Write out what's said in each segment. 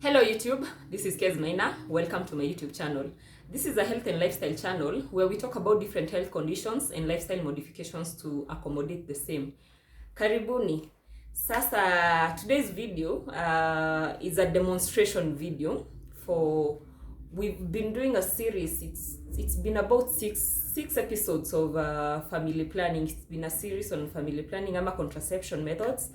Hello YouTube, this is Kez Maina. Welcome to my YouTube channel. This is a health and lifestyle channel where we talk about different health conditions and lifestyle modifications to accommodate the same. Karibuni. Sasa today's video is a demonstration video for we've been doing a series. It's been about six episodes of family planning. It's been a series on family planning ama contraception methods.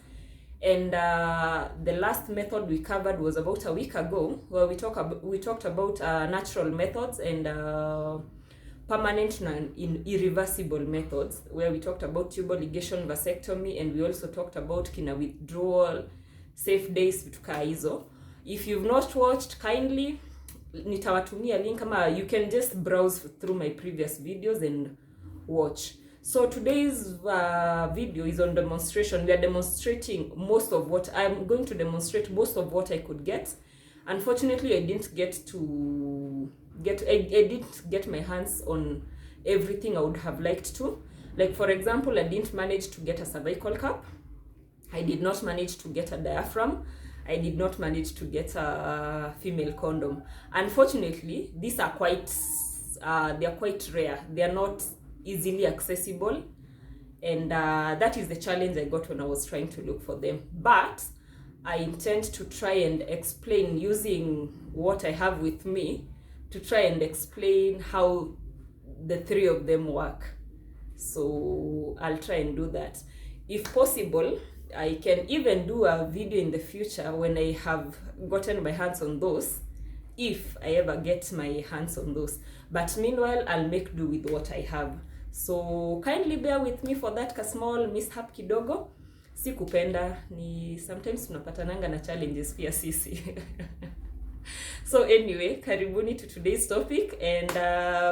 And the last method we covered was about a week ago, where we talked about natural methods and permanent and irreversible methods, where we talked about tubal ligation, vasectomy, and we also talked about kina withdrawal, safe days, vituka hizo. If you've not watched, kindly nitawatumia link, ama you can just browse through my previous videos and watch. So today's video is on demonstration. We are demonstrating most of what I'm going to demonstrate, most of what I could get. Unfortunately, I didn't get my hands on everything I would have liked to. Like for example, I didn't manage to get a cervical cap. I did not manage to get a diaphragm. I did not manage to get a female condom. Unfortunately, these are quite rare. They are not easily accessible, and that is the challenge I got when I was trying to look for them. But I intend to try and explain using what I have with me to try and explain how the three of them work. So I'll try and do that. If possible, I can even do a video in the future when I have gotten my hands on those, if I ever get my hands on those. But meanwhile, I'll make do with what I have. So kindly bear with me for that small mishap kidogo. Si kupenda, ni sometimes tunapatananga na challenges pia sisi. So anyway, karibuni to today's topic, and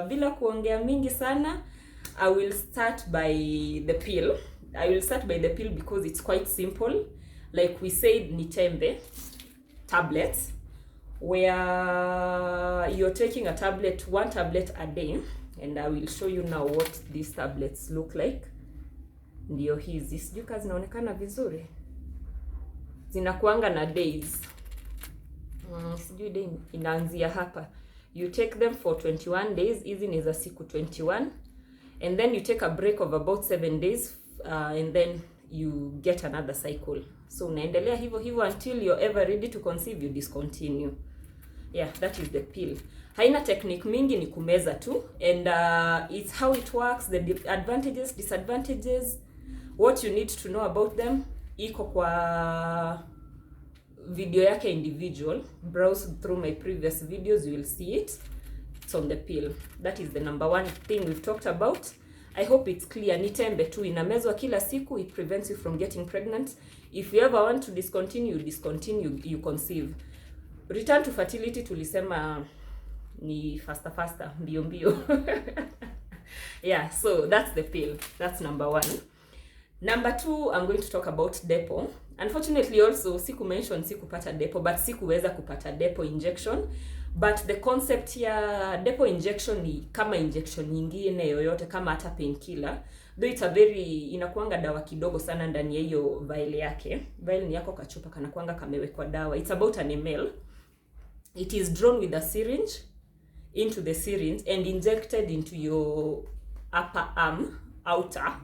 bila kuongea mingi sana, I will start by the pill. I will start by the pill because it's quite simple. Like we said, ni tembe tablets, where you're taking a tablet, one tablet a day, and I will show you now what these tablets look like. Ndio hizi, sijui kazi zinaonekana vizuri, zinakuanga na days. Sijui day inaanzia hapa. You take them for 21 days, hizi ni za siku 21, and then you take a break of about 7 days, and then you get another cycle. So unaendelea hivyo hivyo until you're ever ready to conceive, you discontinue. Yeah, that is the pill. Haina technique mingi, ni kumeza tu, and it's how it works, the advantages, disadvantages, what you need to know about them. Iko kwa video yake individual. Browse through my previous videos, you will see it. It's on the pill. That is the number one thing we've talked about. I hope it's clear. Ni tembe tu, inamezwa kila siku. It prevents you from getting pregnant. If you ever want to discontinue, you conceive. Return to fertility, tulisema ni faster, mbio. Yeah, so that's the pill. That's number one. Number two, I'm going to talk about Depo. Unfortunately also, sikupata Depo, but sikuweza kupata Depo injection. But the concept here, Depo injection ni kama injection nyingine yoyote, kama hata painkiller. Though it's a inakuanga dawa kidogo sana ndani ya hiyo vial yake. Vial ni yako kachupa kanakuanga kamewekwa dawa. It's about an ml. It is drawn with a syringe into the syringe and injected into your upper arm, outer,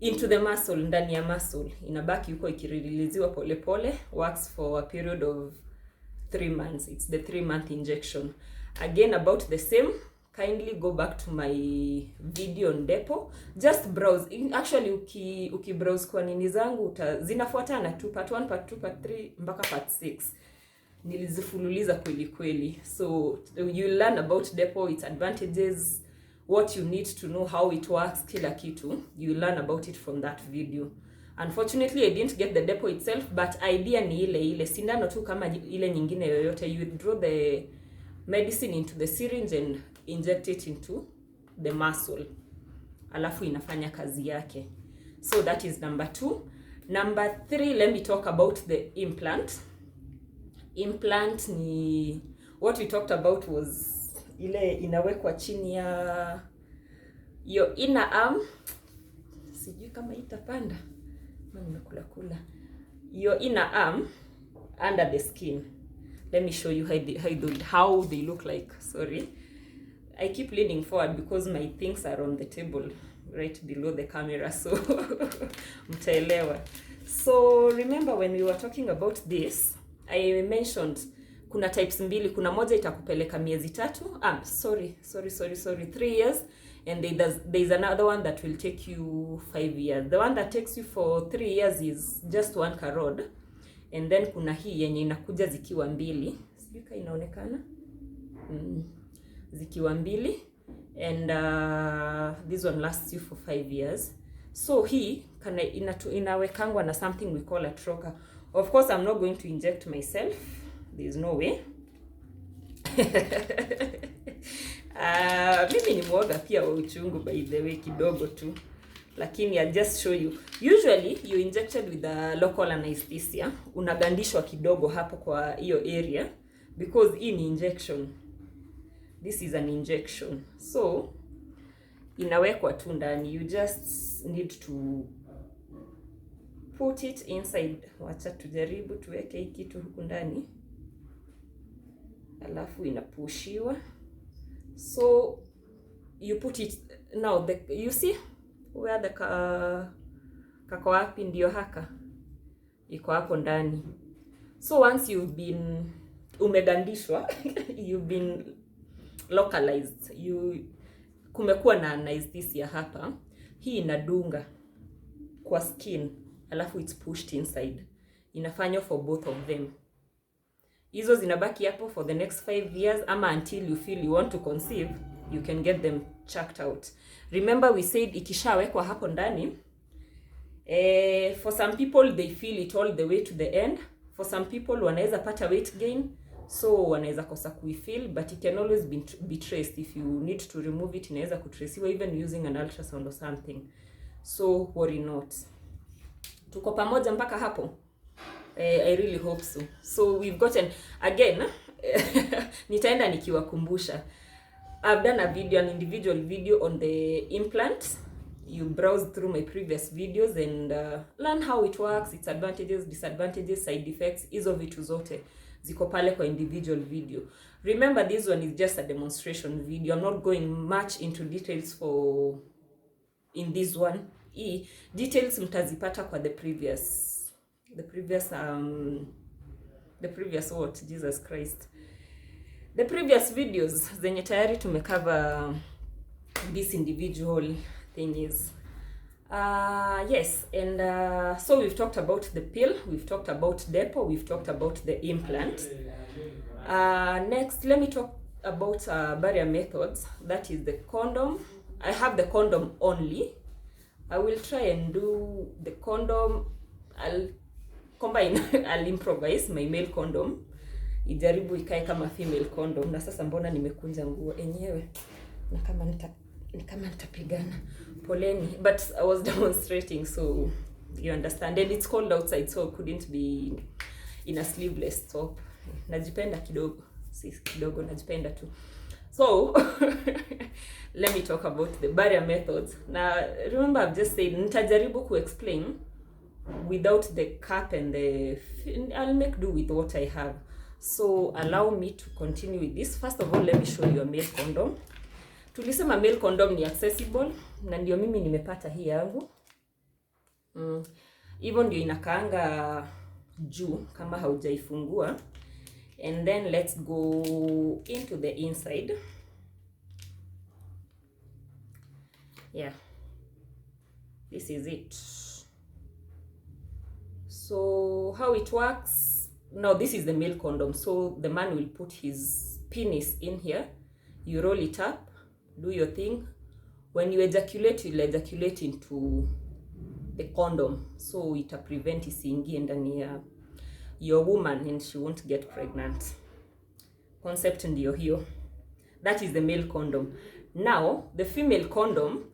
into the muscle, ndani ya muscle. Inabaki yuko ikiriliziwa pole pole, works for a period of 3 months. It's the 3-month injection. Again, about the same. Kindly go back to my video on Depo. Just browse. Actually, uki browse kwa nini zangu, zinafuatana tu, part 1, part 2, part 3, mpaka part 6. Nilizifululiza kweli. So you learn about Depo, its advantages, what you need to know, how it works, kila kitu. You learn about it from that video. Unfortunately, I didn't get the Depo itself, but idea ni ile sindano tu kama ile nyingine yoyote. You draw the medicine into the syringe and inject it into the muscle. Alafu inafanya kazi yake. So that is number 2. Number 3, let me talk about the implant. Implant ni what we talked about was ile inawekwa chini ya your inner arm. Sijui kama itapanda. Nimekula. Your inner arm under the skin. Let me show you how they look like. Sorry, I keep leaning forward because my things are on the table right below the camera, so mtaelewa. So remember when we were talking about this, I mentioned kuna types mbili. Kuna moja itakupeleka miezi 3, 3 years, and there's another one that will take you 5 years. The one that takes you for 3 years is just 1 carod, and then kuna hii yenye inakuja zikiwa mbili, sijui kama inaonekana, zikiwa mbili, and this one lasts you for 5 years. So hii inawekangwa na something we call a trocar. Of course I'm not going to inject myself, there's no way. Mimi ni mwoga pia wa uchungu, by the way, kidogo tu, lakini I'll just show you. Usually you injected with a local anesthesia, unagandishwa kidogo hapo kwa hiyo area, because hii ni injection. This is an injection, so inawekwa tu ndani. You just need to put it inside. Wacha tujaribu tuweke hii kitu huku ndani, alafu inapushiwa. So you put it now, you see where the kako wapi, ndio haka iko hapo ndani. So once you've been umegandishwa you've been localized, kumekuwa na anesthesia hapa, hii inadunga kwa skin, alafu it's pushed inside. Inafanywa for both of them. Hizo zinabaki hapo for the next 5 years, ama until you feel you want to conceive, you can get them chucked out. Remember we said ikishawekwa hapo ndani, for some people they feel it all the way to the end. For some people wanaweza pata weight gain, so wanaweza kosa kuifeel, but it can always be traced. If you need to remove it, inaweza kutracewa even using an ultrasound or something. So worry not. Tuko pamoja mpaka hapo? I really hope so. So we've gotten, again, nitaenda nikiwakumbusha. I've done an individual video on the implant. You browse through my previous videos and learn how it works, its advantages, disadvantages, side effects. Hizo vitu zote ziko pale kwa individual video. Remember, this one is just a demonstration video. I'm not going much into details in this one. Details mtazipata kwa the previous what? Jesus Christ. The previous videos zenye tayari tumecover this individual thingies. Yes, and so we've talked about the pill, we've talked about Depo, we've talked about the implant. Next, let me talk about barrier methods. That is the condom. I have the condom only. I will try and do the condom. I'll combine, I'll improvise my male condom. Ijaribu ikae kama female condom. Na sasa mbona nimekunja nguo enyewe. Na kama nitapigana. Poleni. But I was demonstrating, so you understand. And it's cold outside, so I couldn't be in a sleeveless top. Najipenda kidogo. Si kidogo, najipenda tu. So, let me talk about the barrier methods. Now, remember I've just said, nitajaribu ku explain without the cap and I'll make do with what I have. So, allow me to continue with this. First of all, let me show you a male condom. Tulisema male condom ni accessible, na ndio mimi nimepata hii yangu. Hivyo ndio inakaanga juu kama haujaifungua. And then let's go into the inside. Yeah, this is it. So how it works now, this is the male condom. So the man will put his penis in here, you roll it up, do your thing. When you ejaculate, you'll ejaculate into the condom, so it will prevent isiingie ndani ya your woman and she won't get pregnant. Concept ndio hiyo. That is the male condom. Now the female condom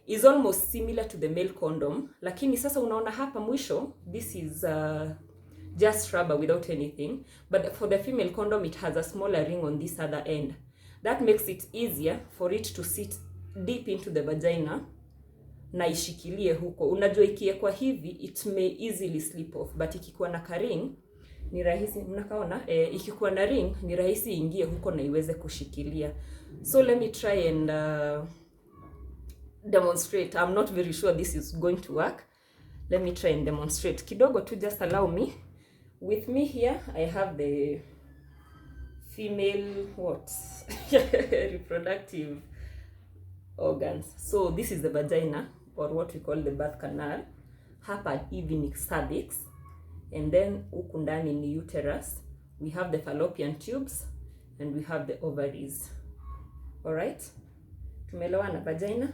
is almost similar to the male condom, lakini sasa unaona hapa mwisho, this is just rubber without anything, but for the female condom it has a smaller ring on this other end. That makes it easier for it to sit deep into the vagina na ishikilie huko. Unajua ikiekwa hivi it may easily slip off, but ikikuwa na karing ni rahisi, mnakaona ikikuwa na ring ni rahisi ingie huko na iweze kushikilia. So let me try and demonstrate. I'm not very sure this is going to work. Let me try and demonstrate kidogo tu, just allow me. With me here I have the female reproductive organs. So this is the vagina, or what we call the birth canal. Hapa hivi ni cervix, and then huku ndani ni uterus. We have the fallopian tubes and we have the ovaries. All right, tumeelewana? Vagina,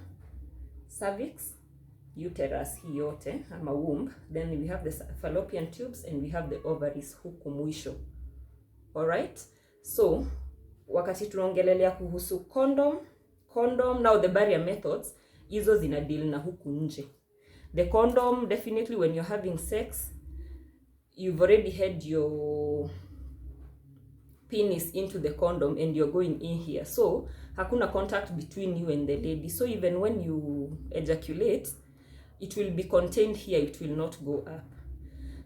cervix, uterus hii yote ama womb, then we have the fallopian tubes and we have the ovaries huku mwisho. All right, so wakati tunaongelelea kuhusu condom, now the barrier methods, hizo zina deal na huku nje. The condom, definitely when you're having sex, you've already had your penis into the condom and you're going in here, so hakuna contact between you and the lady. So even when you ejaculate, it will be contained here, it will not go up.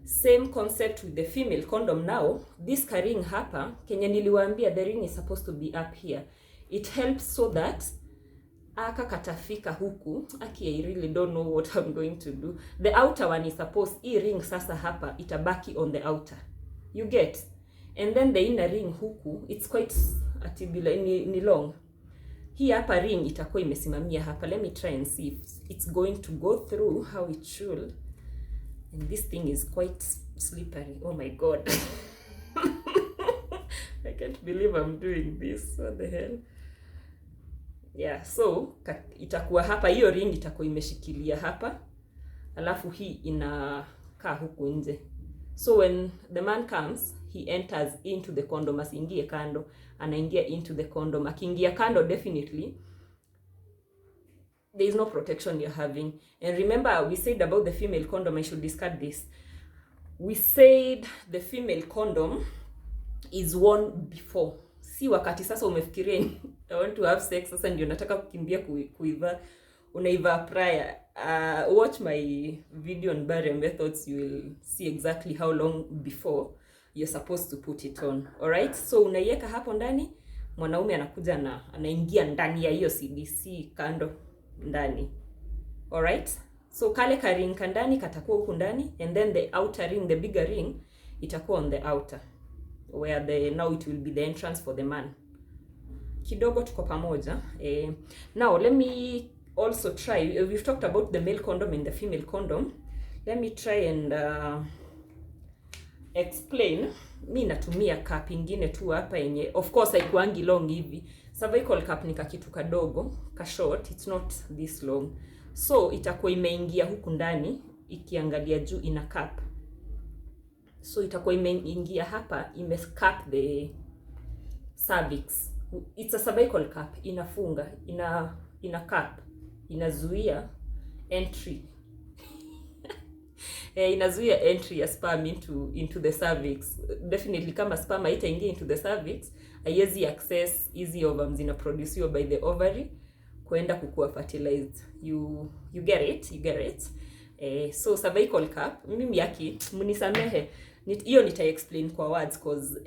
Same concept with the female condom. Now this ring hapa, kenye niliwaambia, the ring is supposed to be up here. It helps so that aka katafika huku. I really don't know what I'm going to do. The outer one is supposed, hii ring sasa hapa itabaki on the outer, you get, and then the inner ring huku, it's quite atibular, ni long. Hii hapa ring itakuwa imesimamia hapa. Let me try and see if it's going to go through how it should. And this thing is quite slippery. Oh my god. I can't believe I'm doing this. What the hell? Yeah, so itakuwa hapa, hiyo ring itakuwa imeshikilia hapa, alafu hii inakaa huku nje. So when the man comes, he enters into the condom. Asiingie kando, anaingia into the condom. Akiingia kando, definitely there is no protection you're having. And remember, we said about the female condom, I should discuss this. We said the female condom is worn before. Si wakati sasa umefikiria I want to have sex, sasa ndio nataka kukimbia kuiva, unaiva prior. Watch my video on barrier methods, you will see exactly how long before you're supposed to put it on. Alright, so unaiweka hapo ndani, mwanaume anakuja na anaingia ndani ya hiyo CDC kando ndani. Alright, so kale ka ring kandani katakuwa huku ndani, and then the outer ring, the bigger ring, itakuwa on the outer, where now it will be the entrance for the man. Kidogo tuko pamoja. Now let me also try, we've talked about the male condom and the female condom. Let me try and explain. Mi natumia cup ingine tu hapa yenye, of course haikuangi long hivi. Cervical cup ni kakitu kadogo, ka short, it's not this long. So itakuwa imeingia huku ndani, ikiangalia juu ina cup. So itakuwa imeingia hapa, imescap the cervix. It's a cervical cup, inafunga, ina cup, inazuia entry. Inazuia entry ya sperm into the cervix. Definitely kama sperm haitaingia into the cervix, haiwezi access hizi ovums zinaproduciwa by the ovary kuenda kukua fertilized. You get it? So cervical cup, mimi yaki mnisamehe, hiyo nita explain kwa words cause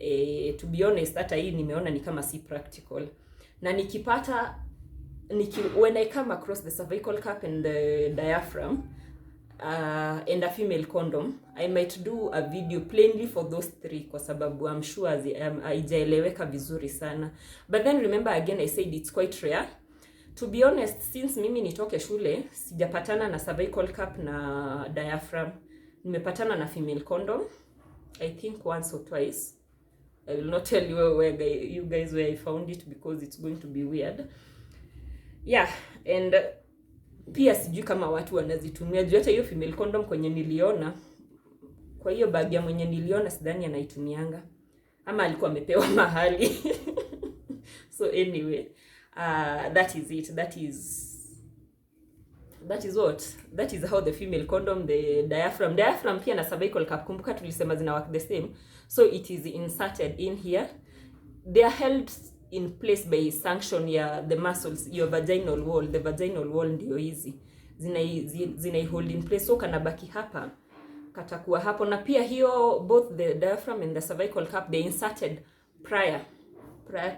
to be honest hata hii nimeona ni kama si practical. Na nikipata when I come across the cervical cup and the diaphragm and a female condom, I might do a video plainly for those three kwa sababu I'm sure haijaeleweka vizuri sana. But then remember again, I said it's quite rare. To be honest, since mimi nitoke shule sijapatana na cervical cup na diaphragm. Nimepatana na female condom, I think once or twice. I will not tell you where I found it because it's going to be weird. Yeah, and pia sijui kama watu wanazitumia. Juu hata hiyo female condom kwenye niliona, kwa hiyo bag ya mwenye niliona sidhani anaitumianga, ama alikuwa amepewa mahali. So anyway, that is it. That is how the female condom, the diaphragm pia na cervical cup, kumbuka tulisema zina work the same. So it is inserted in here. They are held in place by sanction ya the muscles, your vaginal wall. The vaginal wall ndio hizi zina hold in place, so kanabaki hapa katakuwa hapo, na pia hiyo both the diaphragm and the cervical cap they inserted prior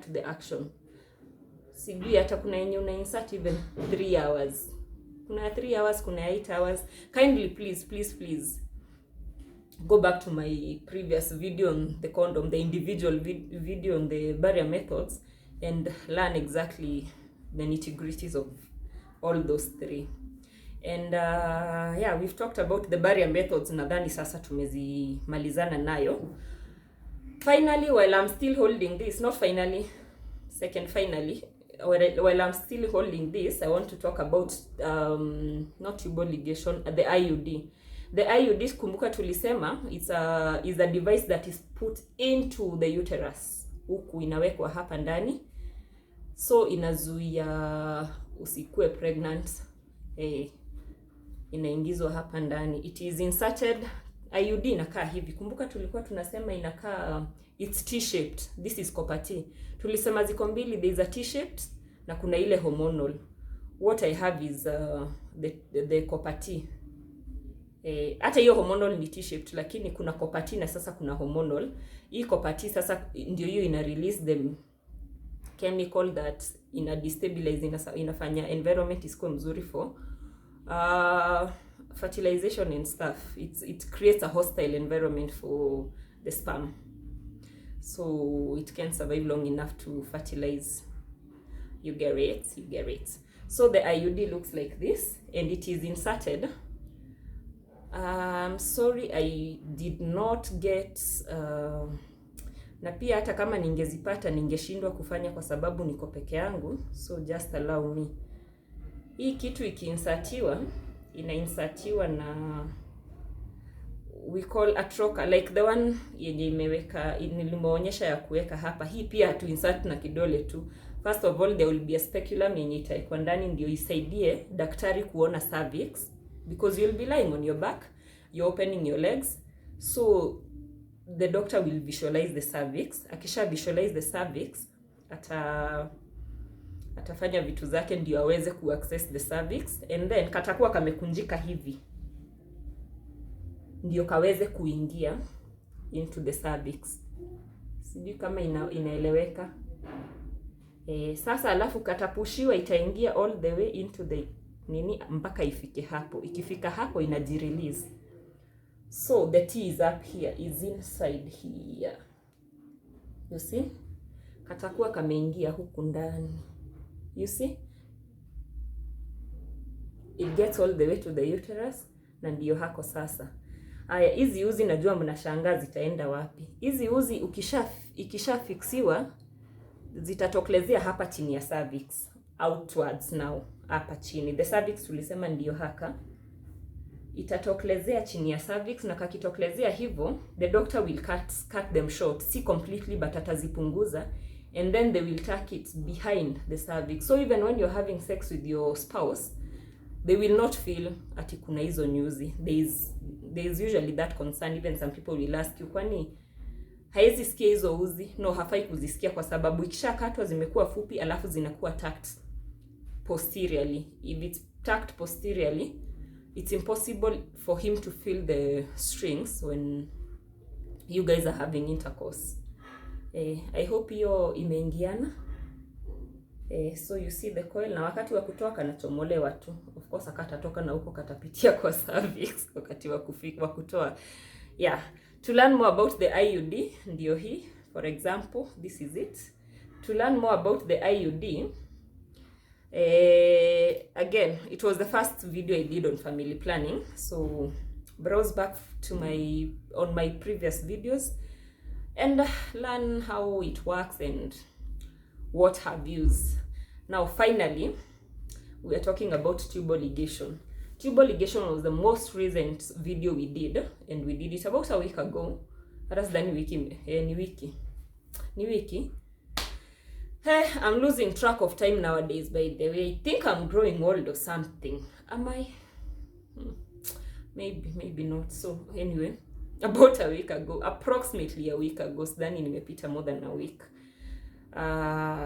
to the action. Sijui hata kuna yenye una insert even 3 hours. Kuna 3 hours, kuna 8 hours. Kindly please go back to my previous video on the condom, the individual video on the barrier methods, and learn exactly the nitty-gritties of all those 3. And yeah, we've talked about the barrier methods. Nadhani sasa tumezimalizana nayo. Finally, while I'm still holding this, not finally, finally, while I'm still holding this, I want to talk about not tubal ligation, the IUD. The IUD, kumbuka tulisema, is a device that is put into the uterus. Huku inawekwa hapa ndani. So inazuia usikue pregnant. Inaingizwa hapa ndani. It is inserted. IUD inakaa hivi. Kumbuka tulikuwa tunasema inakaa it's T-shaped. This is copper T. Tulisema ziko mbili, there is a T-shaped na kuna ile hormonal. What I have is the copper T. Hata hiyo hormonal ni T-shaped, lakini kuna copper T na sasa kuna hormonal. Hii copper T sasa ndio hiyo ina release the chemical that ina destabilize, inafanya environment isikuwe mzuri for fertilization and stuff. It creates a hostile environment for the sperm, so it can survive long enough to fertilize. You get it. So the IUD looks like this, and it is inserted. Sorry I did not get na pia hata kama ningezipata ningeshindwa kufanya kwa sababu niko peke yangu, so just allow me. Hii kitu ikiinsatiwa, inainsertiwa na we call a trocar, like the one yenye imeweka nilimuonyesha ya kuweka hapa. Hii pia tu insert na kidole tu. First of all, there will be a speculum yenye itaikwa ndani ndio isaidie daktari kuona cervix, because you'll be lying on your back, you're opening your legs, so the doctor will visualize the cervix. Akisha visualize the cervix, atafanya vitu zake ndio aweze kuaccess the cervix, and then katakuwa kamekunjika hivi ndio kaweze kuingia into the cervix. Sijui kama inaeleweka. Sasa alafu katapushiwa, itaingia all the way into the nini mpaka ifike hapo. Ikifika hapo inajirelease. So the T is up here, is inside here. You see? Katakuwa kameingia huku ndani. You see? It gets all the way to the uterus, na ndio hako sasa. Haya, hizi uzi najua mnashangaa zitaenda wapi. Hizi uzi ikishafiksiwa zitatokelezea hapa chini ya cervix, outwards now, hapa chini. The cervix tulisema ndio haka. Itatokelezea chini ya cervix, na kakitokelezea hivyo, the doctor will cut them short. Si completely, but atazipunguza, and then they will tuck it behind the cervix. So even when you're having sex with your spouse, they will not feel ati kuna hizo nyuzi. There is usually that concern. Even some people will ask you, kwani haezi sikia hizo uzi? No, hafai kuzisikia kwa sababu ikishakatwa zimekuwa fupi alafu zinakuwa tucked posteriorly. If it's tucked posteriorly, it's impossible for him to feel the strings when you guys are having intercourse. I hope hiyo imeingiana. So you see the coil, na wakati wa kutoa kanachomolewa tu. Of course akatatoka na huko katapitia kwa cervix wakati wa kutoa. Yeah, to learn more about the IUD, ndio hii. For example, this is it. To learn more about the IUD, again, it was the first video I did on family planning, so browse back to my previous videos and learn how it works and what have used. Now finally, we are talking about tubal ligation. Tubal ligation was the most recent video we did, and we did it about a week ago. That's the wiki. Hey, I'm losing track of time nowadays, by the way. I think I'm growing old or something. Am I? Maybe not. So anyway, about a week ago, approximately a week ago, sidhani nimepita more than a week.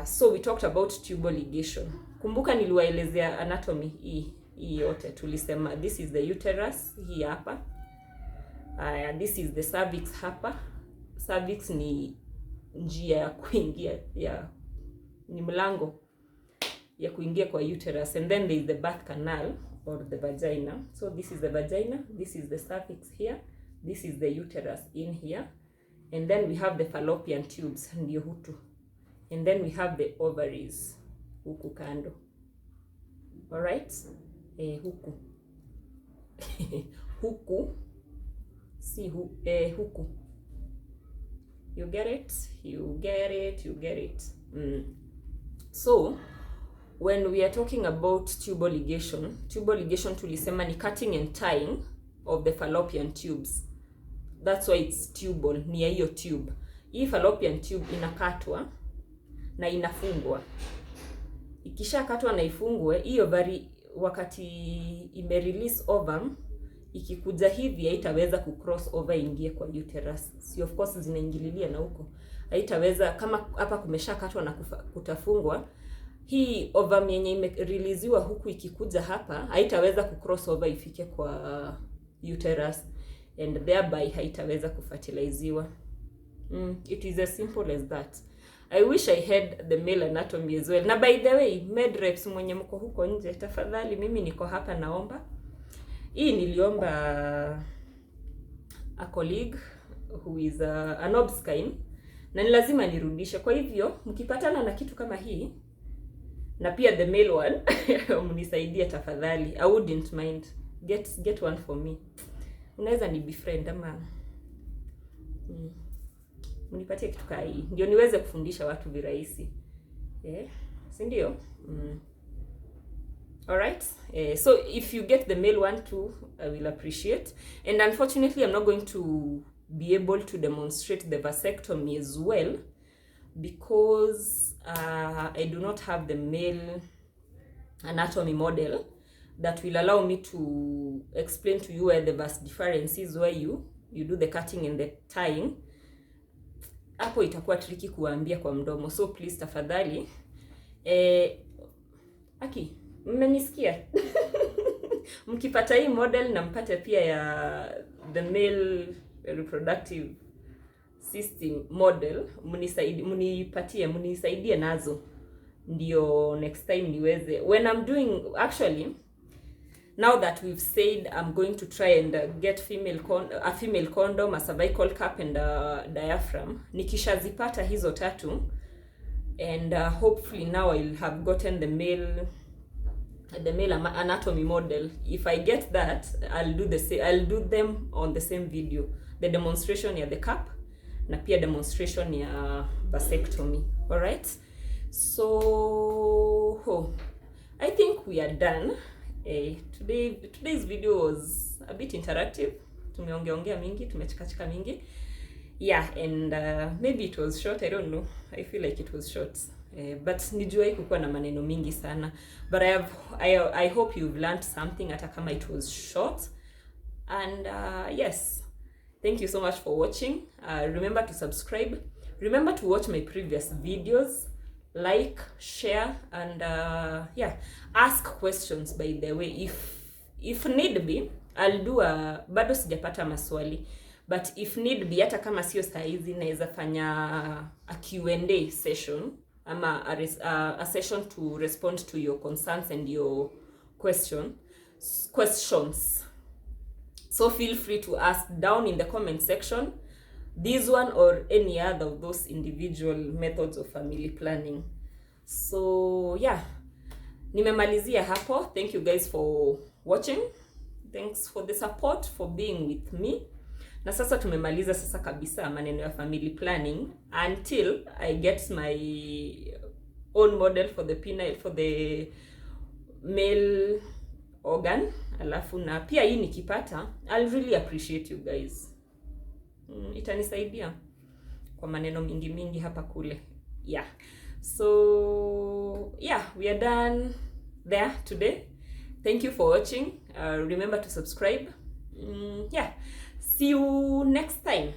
So we talked about tubal ligation. Kumbuka niliwaelezea anatomy hii yote. Tulisema this is the uterus, hii hapa. This is the cervix hapa. Cervix ni njia ya kuingia, ni mlango ya kuingia kwa uterus, and then there is the birth canal or the vagina. So this is the vagina, this is the cervix here, this is the uterus in here, and then we have the fallopian tubes, ndio hutu, and then we have the ovaries huku kando. Alright, huku huku si huku. You get it? You get it? You get it? So when we are talking about tubal ligation tulisema ni cutting and tying of the fallopian tubes. That's why it's tubal, ni ya hiyo tube. Hii fallopian tube inakatwa na inafungwa. Ikisha katwa na ifungwe, hiyo wakati ime release ovum, ikikuja hivi haitaweza kucross over ingie kwa uterus. Si of course zinaingililia na huko. Haitaweza, kama hapa kumeshakatwa na kutafungwa, hii ovum yenye imereleasiwa huku ikikuja hapa haitaweza kucross over ifike kwa uterus, and thereby haitaweza kufertiliziwa. It is as simple as that. I wish I had the male anatomy as well. Na by the way, med reps mwenye mko huko nje, tafadhali mimi niko hapa naomba. Hii niliomba a colleague who is an obscene, na ni lazima nirudishe. Kwa hivyo mkipatana na kitu kama hii, na pia the male one, mnisaidie tafadhali. I wouldn't mind. Get one for me. Unaweza ni befriend ama mnipatie kitu kama hii ndio niweze kufundisha watu virahisi. Si ndio? Alright, so if you get the male one too, I will appreciate. And unfortunately, I'm not going to be able to demonstrate the vasectomy as well, because I do not have the male anatomy model that will allow me to explain to you where the vas difference is, where you do the cutting and the tying. Hapo itakuwa tricky kuambia kwa mdomo, so please tafadhali, mmenisikia? Mkipata hii model na mpate pia ya the male reproductive system model, mnisaidie nazo, ndio next time niweze, when I'm doing, actually now that we've said I'm going to try and get a female condom, a cervical cap and a diaphragm, nikishazipata hizo tatu, and hopefully now I'll have gotten the male anatomy model. If I get that, I'll do them on the same video, the demonstration ya the cap na pia demonstration ya vasectomy. All right, so I think we are done. Today's video was a bit interactive. Tumeongea mingi, tumechikachika mingi. Yeah, and maybe it was short, I don't know. I feel like it was short. But nijua ikukuwa na maneno mingi sana. But I hope you've learned something hata kama it was short. And yes, thank you so much for watching. Remember to subscribe. Remember to watch my previous videos. Like, share, and yeah, ask questions, by the way. If need be, I'll do bado sijapata maswali, but if need be, hata kama sio saa hizi naweza fanya a Q&A session, ama a session to respond to your concerns and your questions. So feel free to ask down in the comment section this one or any other of those individual methods of family planning. So yeah, nimemalizia hapo. Thank you guys for watching. Thanks for the support, for being with me. Na sasa tumemaliza sasa kabisa maneno ya family planning until I get my own model for the penile, for the male organ. Alafu na pia hii nikipata, I'll really appreciate you guys. Itanisaidia kwa maneno mingi hapa kule. Yeah, so yeah, we are done there today. Thank you for watching. Remember to subscribe. Yeah, see you next time.